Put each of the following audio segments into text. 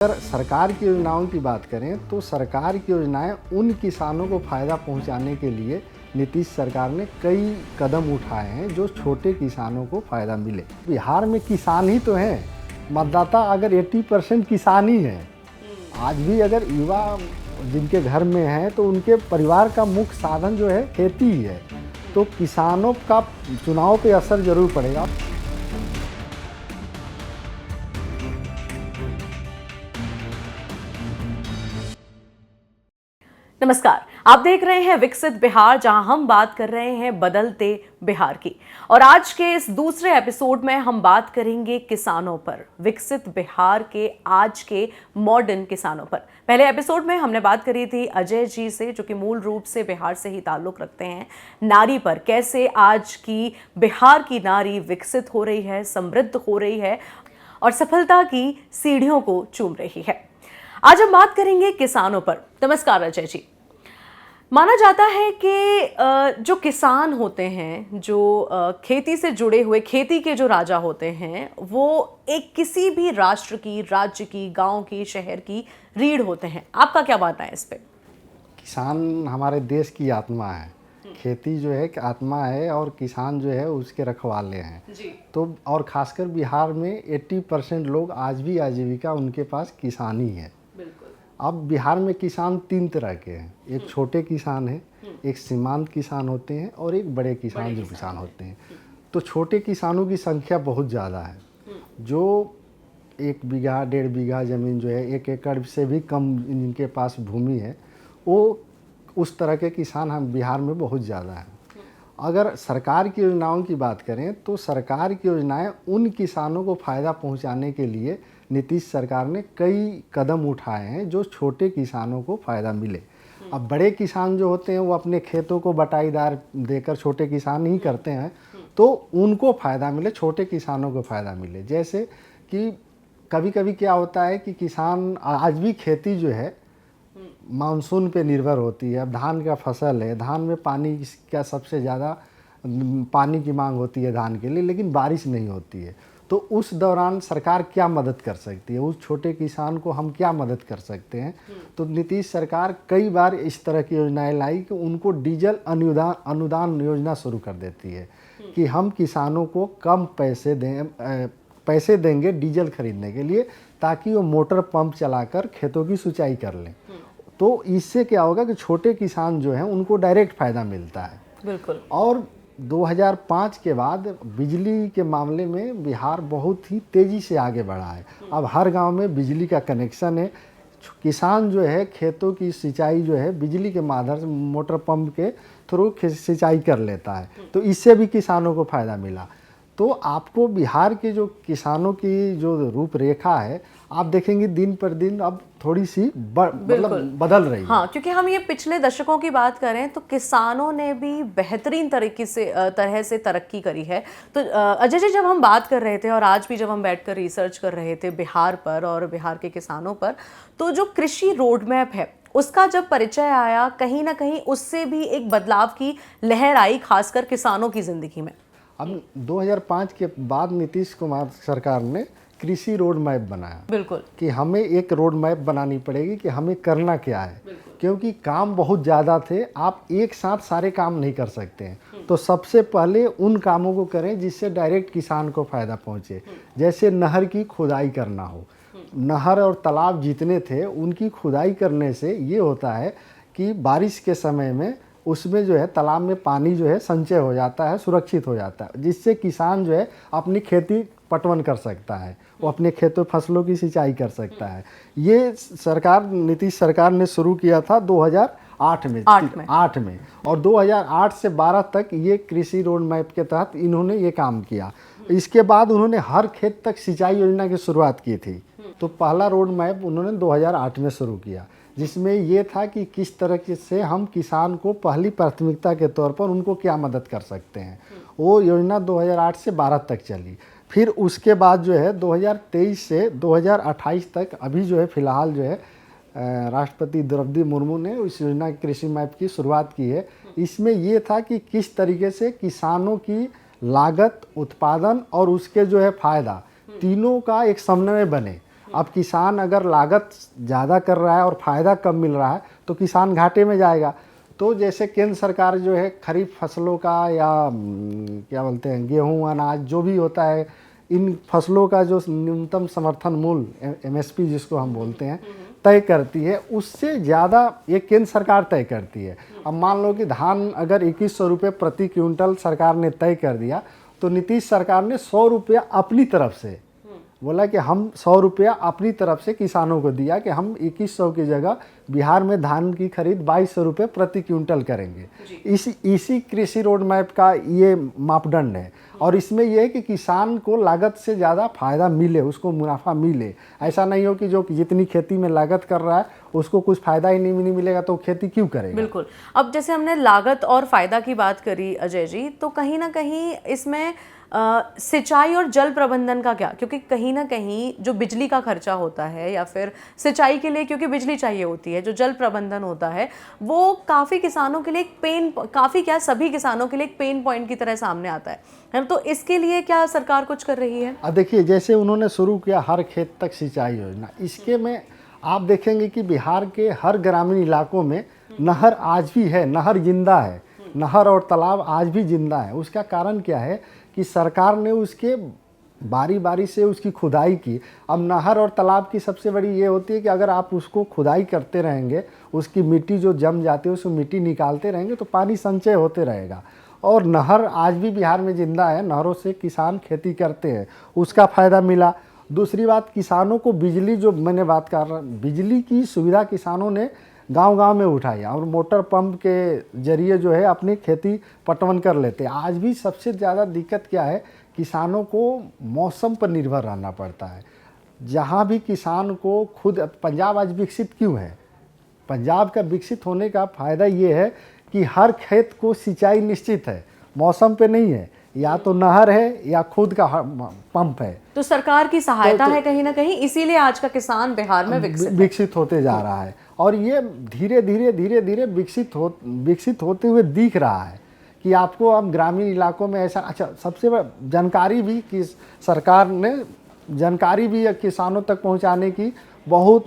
अगर सरकार की योजनाओं की बात करें तो सरकार की योजनाएं उन किसानों को फ़ायदा पहुंचाने के लिए नीतीश सरकार ने कई कदम उठाए हैं जो छोटे किसानों को फ़ायदा मिले। बिहार में किसान ही तो हैं, मतदाता अगर 80% किसान ही हैं। आज भी अगर युवा जिनके घर में हैं तो उनके परिवार का मुख्य साधन जो है खेती ही है, तो किसानों का चुनाव पे असर ज़रूर पड़ेगा। नमस्कार, आप देख रहे हैं विकसित बिहार, जहां हम बात कर रहे हैं बदलते बिहार की। और आज के इस दूसरे एपिसोड में हम बात करेंगे किसानों पर, विकसित बिहार के आज के मॉडर्न किसानों पर। पहले एपिसोड में हमने बात करी थी अजय जी से, जो कि मूल रूप से बिहार से ही ताल्लुक रखते हैं, नारी पर। कैसे आज की बिहार की नारी विकसित हो रही है, समृद्ध हो रही है और सफलता की सीढ़ियों को चूम रही है। आज हम बात करेंगे किसानों पर। नमस्कार अजय जी। माना जाता है कि जो किसान होते हैं, जो खेती से जुड़े हुए, खेती के जो राजा होते हैं, वो एक किसी भी राष्ट्र की, राज्य की, गांव की, शहर की रीढ़ होते हैं। आपका क्या मानना है इस पे? किसान हमारे देश की आत्मा है। खेती जो है कि आत्मा है और किसान जो है उसके रखवाले हैं जी। तो और खासकर बिहार में 80% लोग आज भी आजीविका उनके पास किसानी है। बिल्कुल। अब बिहार में किसान 3 तरह के हैं, एक छोटे किसान हैं, एक सीमांत किसान होते हैं और एक बड़े किसान जो किसान होते हैं। तो छोटे किसानों की संख्या बहुत ज़्यादा है, जो 1 बीघा 1.5 बीघा ज़मीन जो है, 1 एकड़ से भी कम जिनके पास भूमि है, वो उस तरह के किसान हम बिहार में बहुत ज़्यादा हैं। अगर सरकार की योजनाओं की बात करें तो सरकार की योजनाएं उन किसानों को फ़ायदा पहुंचाने के लिए नीतीश सरकार ने कई कदम उठाए हैं जो छोटे किसानों को फ़ायदा मिले। अब बड़े किसान जो होते हैं वो अपने खेतों को बटाईदार देकर छोटे किसान ही करते हैं, तो उनको फ़ायदा मिले, छोटे किसानों को फ़ायदा मिले। जैसे कि कभी कभी क्या होता है कि किसान आज भी खेती जो है मानसून पे निर्भर होती है। अब धान का फसल है, धान में पानी का सबसे ज़्यादा पानी की मांग होती है धान के लिए, लेकिन बारिश नहीं होती है। तो उस दौरान सरकार क्या मदद कर सकती है, उस छोटे किसान को हम क्या मदद कर सकते हैं? तो नीतीश सरकार कई बार इस तरह की योजनाएं लाई कि उनको डीजल अनुदान योजना शुरू कर देती है कि हम किसानों को कम पैसे देंगे डीजल खरीदने के लिए, ताकि वो मोटर पंप चलाकर खेतों की सिंचाई कर लें। तो इससे क्या होगा कि छोटे किसान जो हैं उनको डायरेक्ट फ़ायदा मिलता है। बिल्कुल। और 2005 के बाद बिजली के मामले में बिहार बहुत ही तेज़ी से आगे बढ़ा है। अब हर गांव में बिजली का कनेक्शन है। किसान जो है खेतों की सिंचाई जो है बिजली के माध्यम से मोटर पंप के थ्रू सिंचाई कर लेता है, तो इससे भी किसानों को फ़ायदा मिला। तो आपको बिहार के जो किसानों की जो रूपरेखा है, आप देखेंगे दिन पर दिन अब थोड़ी सी मतलब बदल रही है। हाँ, क्योंकि हम ये पिछले दशकों की बात करें तो किसानों ने भी बेहतरीन तरह से तरक्की करी है। तो अजय जी, जब हम बात कर रहे थे और आज भी जब हम बैठकर रिसर्च कर रहे थे बिहार पर और बिहार के किसानों पर, तो जो कृषि रोड मैप है उसका जब परिचय आया, कहीं ना कहीं उससे भी एक बदलाव की लहर आई, खासकर किसानों की जिंदगी में। अब 2005 के बाद नीतीश कुमार सरकार ने कृषि रोड मैप बनाया। बिल्कुल। कि हमें एक रोड मैप बनानी पड़ेगी कि हमें करना क्या है, क्योंकि काम बहुत ज़्यादा थे, आप एक साथ सारे काम नहीं कर सकते हैं। तो सबसे पहले उन कामों को करें जिससे डायरेक्ट किसान को फ़ायदा पहुँचे। जैसे नहर की खुदाई करना हो, नहर और तालाब जितने थे उनकी खुदाई करने से ये होता है कि बारिश के समय में उसमें जो है तालाब में पानी जो है संचय हो जाता है, सुरक्षित हो जाता है, जिससे किसान जो है अपनी खेती पटवन कर सकता है, वो अपने खेतों फसलों की सिंचाई कर सकता है। ये नीतीश सरकार ने शुरू किया था 2008 में और 2008 से 12 तक ये कृषि रोड मैप के तहत इन्होंने ये काम किया। इसके बाद उन्होंने हर खेत तक सिंचाई योजना की शुरुआत की थी। तो पहला रोड मैप उन्होंने 2008 में शुरू किया, जिसमें ये था कि किस तरह से हम किसान को पहली प्राथमिकता के तौर पर उनको क्या मदद कर सकते हैं। वो योजना 2008 से 12 तक चली। फिर उसके बाद जो है 2023 से 2028 तक अभी जो है फ़िलहाल जो है राष्ट्रपति द्रौपदी मुर्मू ने इस योजना कृषि मैप की शुरुआत की है। इसमें ये था कि किस तरीके से किसानों की लागत, उत्पादन और उसके जो है फ़ायदा, तीनों का एक समन्वय बने। अब किसान अगर लागत ज़्यादा कर रहा है और फ़ायदा कम मिल रहा है तो किसान घाटे में जाएगा। तो जैसे केंद्र सरकार जो है खरीफ फसलों का या क्या बोलते हैं गेहूं अनाज जो भी होता है, इन फसलों का जो न्यूनतम समर्थन मूल्य MSP जिसको हम बोलते हैं तय करती है, उससे ज़्यादा ये केंद्र सरकार तय करती है। अब मान लो कि धान अगर 2100 रुपये प्रति क्विंटल सरकार ने तय कर दिया, तो नीतीश सरकार ने 100 रुपया अपनी तरफ से बोला कि हम 100 रुपया अपनी तरफ से किसानों को दिया कि हम 2100 की जगह बिहार में धान की खरीद 2200 रुपये प्रति क्विंटल करेंगे। इसी कृषि रोड मैप का ये मापदंड है। और इसमें यह है कि किसान को लागत से ज़्यादा फायदा मिले, उसको मुनाफा मिले। ऐसा नहीं हो कि जो जितनी खेती में लागत कर रहा है उसको कुछ फ़ायदा ही नहीं मिलेगा तो खेती क्यों करेगा। बिल्कुल। अब जैसे हमने लागत और फायदा की बात करी अजय जी, तो कहीं ना कहीं इसमें सिंचाई और जल प्रबंधन का क्या, क्योंकि कहीं ना कहीं जो बिजली का खर्चा होता है या फिर सिंचाई के लिए क्योंकि बिजली चाहिए होती है, जो जल प्रबंधन होता है वो काफ़ी किसानों के लिए सभी किसानों के लिए एक पेन पॉइंट की तरह सामने आता है। तो इसके लिए क्या सरकार कुछ कर रही है? अब देखिए, जैसे उन्होंने शुरू किया हर खेत तक सिंचाई योजना, इसके में आप देखेंगे कि बिहार के हर ग्रामीण इलाकों में नहर आज भी है, नहर जिंदा है, नहर और तालाब आज भी जिंदा है। उसका कारण क्या है कि सरकार ने उसके बारी बारी से उसकी खुदाई की। अब नहर और तालाब की सबसे बड़ी ये होती है कि अगर आप उसको खुदाई करते रहेंगे, उसकी मिट्टी जो जम जाती है उसको मिट्टी निकालते रहेंगे तो पानी संचय होते रहेगा। और नहर आज भी बिहार में ज़िंदा है, नहरों से किसान खेती करते हैं, उसका फ़ायदा मिला। दूसरी बात, किसानों को बिजली, जो मैंने बात कर रहा, बिजली की सुविधा किसानों ने गांव-गांव में उठाई और मोटर पंप के जरिए जो है अपनी खेती पटवन कर लेते हैं। आज भी सबसे ज़्यादा दिक्कत क्या है, किसानों को मौसम पर निर्भर रहना पड़ता है। जहाँ भी किसान को खुद, पंजाब आज विकसित क्यों है? पंजाब का विकसित होने का फ़ायदा ये है कि हर खेत को सिंचाई निश्चित है, मौसम पे नहीं है, या तो नहर है या खुद का पंप है। तो सरकार की सहायता है कहीं ना कहीं, इसीलिए आज का किसान बिहार में विकसित होते जा रहा है। और ये धीरे धीरे विकसित होते हुए दिख रहा है कि आपको अब ग्रामीण इलाकों में ऐसा। अच्छा, सबसे बड़ा जानकारी भी कि सरकार ने जानकारी भी किसानों तक पहुंचाने की बहुत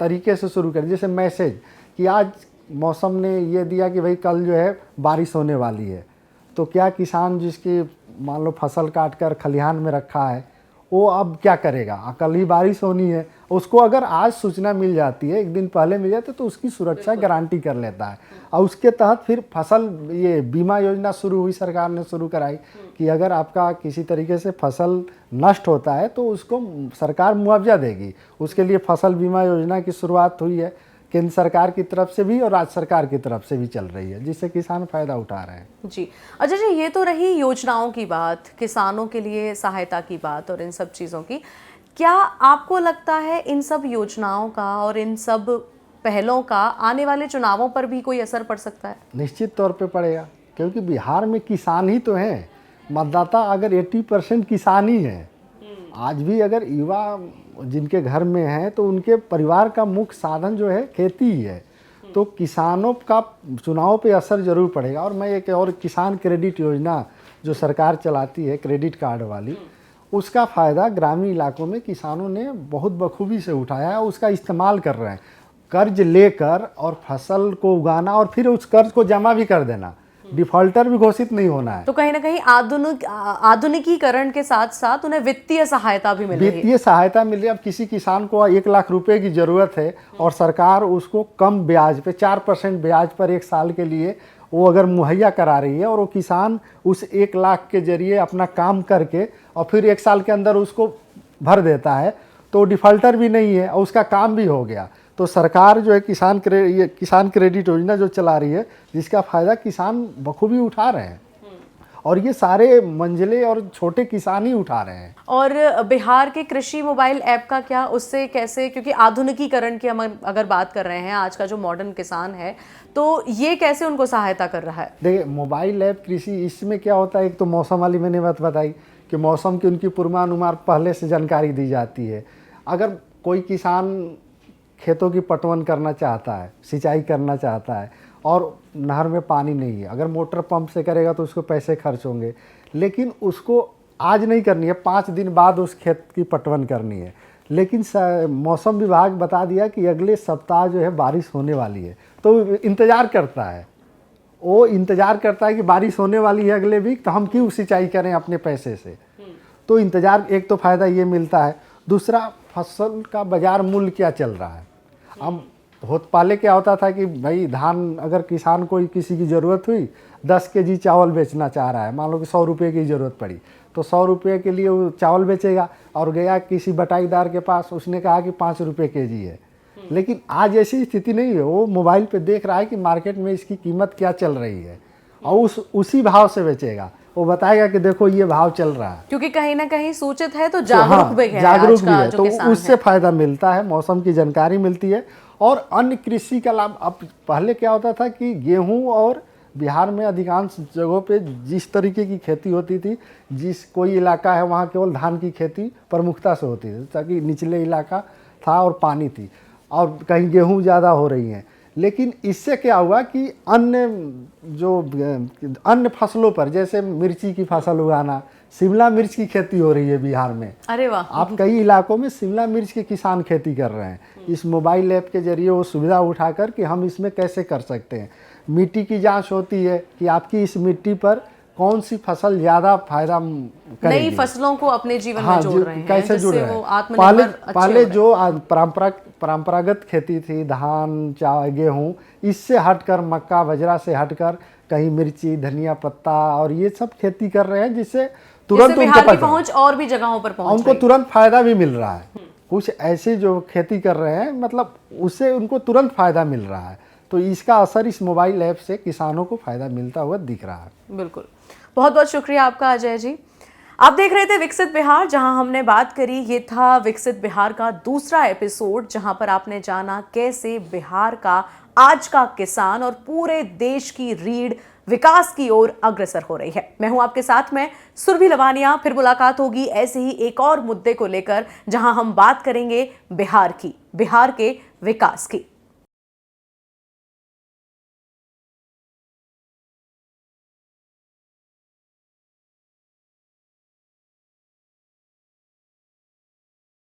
तरीके से शुरू कर, जैसे मैसेज कि आज मौसम ने ये दिया कि भाई कल जो है बारिश होने वाली है, तो क्या किसान जिसकी मान लो फसल काट कर खलिहान में रखा है वो अब क्या करेगा, कल ही बारिश होनी है, उसको अगर आज सूचना मिल जाती है, एक दिन पहले मिल जाती है, तो उसकी सुरक्षा गारंटी कर लेता है। और उसके तहत फिर फसल, ये बीमा योजना शुरू हुई, सरकार ने शुरू कराई कि अगर आपका किसी तरीके से फसल नष्ट होता है तो उसको सरकार मुआवजा देगी। उसके लिए फसल बीमा योजना की शुरुआत हुई है, केंद्र सरकार की तरफ से भी और राज्य सरकार की तरफ से भी चल रही है, जिससे किसान फायदा उठा रहे हैं। जी अजय जी, ये तो रही योजनाओं की बात, किसानों के लिए सहायता की बात और इन सब चीज़ों की। क्या आपको लगता है इन सब योजनाओं का और इन सब पहलों का आने वाले चुनावों पर भी कोई असर पड़ सकता है? निश्चित तौर पे पड़ेगा, क्योंकि बिहार में किसान ही तो हैं। मतदाता अगर 80% किसान ही है। आज भी अगर युवा जिनके घर में हैं तो उनके परिवार का मुख्य साधन जो है खेती ही है। तो किसानों का चुनाव पे असर जरूर पड़ेगा। और मैं एक और किसान क्रेडिट योजना जो सरकार चलाती है, क्रेडिट कार्ड वाली, उसका फ़ायदा ग्रामीण इलाकों में किसानों ने बहुत बखूबी से उठाया है, उसका इस्तेमाल कर रहे हैं। कर्ज लेकर और फसल को उगाना और फिर उस कर्ज को जमा भी कर देना, डिफॉल्टर भी घोषित नहीं होना है। तो कहीं ना कहीं आधुनिकीकरण के साथ साथ उन्हें वित्तीय सहायता भी मिल रही है। वित्तीय सहायता मिल रही है। अब किसी किसान को 1 लाख रुपए की ज़रूरत है और सरकार उसको कम ब्याज पे 4% ब्याज पर 1 साल के लिए वो अगर मुहैया करा रही है, और वो किसान उस 1 लाख के जरिए अपना काम करके और फिर 1 साल के अंदर उसको भर देता है, तो डिफॉल्टर भी नहीं है और उसका काम भी हो गया। तो सरकार जो है किसान क्रेडिट योजना जो चला रही है, जिसका फ़ायदा किसान बखूबी उठा रहे हैं। और ये सारे मंझले और छोटे किसान ही उठा रहे हैं। और बिहार के कृषि मोबाइल ऐप का क्या, उससे कैसे, क्योंकि आधुनिकीकरण की हम अगर बात कर रहे हैं, आज का जो मॉडर्न किसान है, तो ये कैसे उनको सहायता कर रहा है? देखिए, मोबाइल ऐप कृषि, इसमें क्या होता है, एक तो मौसम वाली मैंने बात बताई कि मौसम की उनकी पूर्वानुमान पहले से जानकारी दी जाती है। अगर कोई किसान खेतों की पटवन करना चाहता है, सिंचाई करना चाहता है और नहर में पानी नहीं है, अगर मोटर पंप से करेगा तो उसको पैसे खर्च होंगे, लेकिन उसको आज नहीं करनी है, 5 दिन बाद उस खेत की पटवन करनी है। लेकिन मौसम विभाग बता दिया कि अगले सप्ताह जो है बारिश होने वाली है, तो इंतज़ार करता है, वो इंतज़ार करता है कि बारिश होने वाली है अगले वीक, तो हम क्यों सिंचाई करें अपने पैसे से। तो इंतज़ार, एक तो फ़ायदा ये मिलता है, दूसरा फसल का बाज़ार मूल्य क्या चल रहा है। अब बहुत पहले क्या होता था कि भाई धान, अगर किसान को किसी की ज़रूरत हुई, 10 केजी चावल बेचना चाह रहा है, मान लो कि 100 रुपये की ज़रूरत पड़ी, तो 100 रुपये के लिए वो चावल बेचेगा, और गया किसी बटाईदार के पास, उसने कहा कि 5 रुपये केजी है। लेकिन आज ऐसी स्थिति नहीं है, वो मोबाइल पे देख रहा है कि मार्केट में इसकी कीमत क्या चल रही है, और उसी भाव से बेचेगा। वो बताएगा कि देखो ये भाव चल रहा है, क्योंकि कहीं ना कहीं सूचित है तो जागरूक भी है, जागरूक आज भी का है, जो तो किसान उससे फायदा मिलता है, मौसम की जानकारी मिलती है। और अन्य कृषि का लाभ, अब पहले क्या होता था कि गेहूं, और बिहार में अधिकांश जगहों पे जिस तरीके की खेती होती थी, जिस कोई इलाका है वहाँ केवल धान की खेती प्रमुखता से होती थी, ताकि निचले इलाका था और पानी थी, और कहीं गेहूं ज़्यादा हो रही हैं। लेकिन इससे क्या हुआ कि अन्य फसलों पर, जैसे मिर्ची की फसल उगाना, शिमला मिर्च की खेती हो रही है बिहार में। अरे वाह, आप कई इलाकों में शिमला मिर्च के किसान खेती कर रहे हैं। इस मोबाइल ऐप के जरिए वो सुविधा उठाकर कि हम इसमें कैसे कर सकते हैं। मिट्टी की जांच होती है कि आपकी इस मिट्टी पर कौन सी फसल ज़्यादा फायदा करेगी। नई फसलों को अपने जीवन में जोड़ रहे हैं, कैसे जुड़ जिससे रहे वो हैं। आत्मनिर्भर अच्छे पहले हो रहे हैं। जो परंपरागत खेती थी, धान, चावल, गेहूँ, इससे हटकर मक्का, बाजरा से हटकर कहीं मिर्ची, धनिया पत्ता और ये सब खेती कर रहे हैं, जिससे तुरंत बिहार की पहुंच और भी जगहों पर पहुंच उनको तुरंत फायदा भी मिल रहा है। कुछ ऐसे जो खेती कर रहे हैं, मतलब उससे उनको तुरंत फायदा मिल रहा है। तो इसका असर इस मोबाइल ऐप से किसानों को फायदा मिलता हुआ दिख रहा है। बिल्कुल, बहुत बहुत शुक्रिया आपका अजय जी। आप देख रहे थे विकसित बिहार, जहां हमने बात करी, ये था विकसित बिहार का दूसरा एपिसोड, जहां पर आपने जाना कैसे बिहार का आज का किसान और पूरे देश की रीढ़ विकास की ओर अग्रसर हो रही है। मैं हूं आपके साथ में सुरभि लवानिया। फिर मुलाकात होगी ऐसे ही एक और मुद्दे को लेकर, जहां हम बात करेंगे बिहार की, बिहार के विकास की।